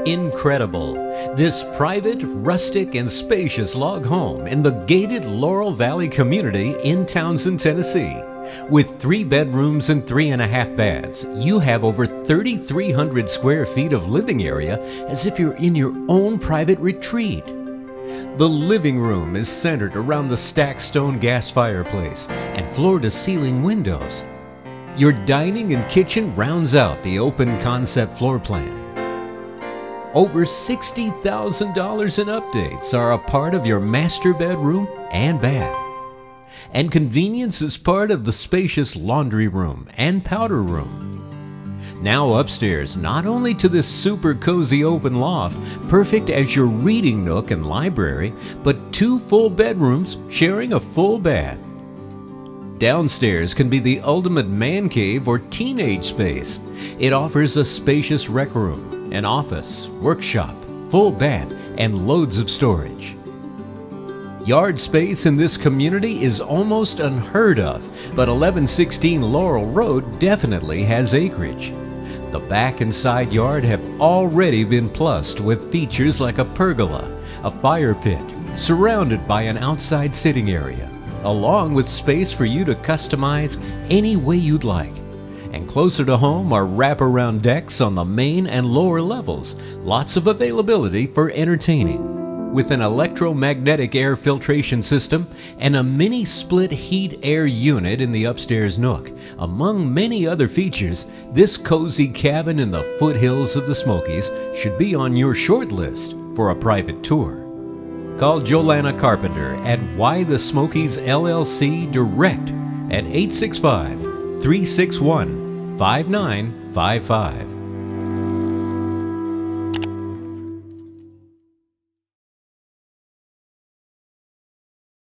Incredible! This private, rustic, and spacious log home in the gated Laurel Valley community in Townsend, Tennessee. With 3 bedrooms and 3.5 baths, you have over 3,300 square feet of living area as if you're in your own private retreat. The living room is centered around the stacked stone gas fireplace and floor-to-ceiling windows. Your dining and kitchen rounds out the open concept floor plan. Over $60,000 in updates are a part of your master bedroom and bath. And convenience is part of the spacious laundry room and powder room. Now upstairs, not only to this super cozy open loft, perfect as your reading nook and library, but 2 full bedrooms sharing a full bath. Downstairs can be the ultimate man cave or teenage space. It offers a spacious rec room, an office, workshop, full bath, and loads of storage. Yard space in this community is almost unheard of, but 1116 Laurel Road definitely has acreage. The back and side yard have already been plussed with features like a pergola, a fire pit, surrounded by an outside sitting area, along with space for you to customize any way you'd like. And closer to home are wraparound decks on the main and lower levels, lots of availability for entertaining. With an electromagnetic air filtration system and a mini split heat air unit in the upstairs nook. Among many other features, this cozy cabin in the foothills of the Smokies should be on your short list for a private tour. Call JoLana Carpenter at Why the Smokies LLC direct at 865-361-5955.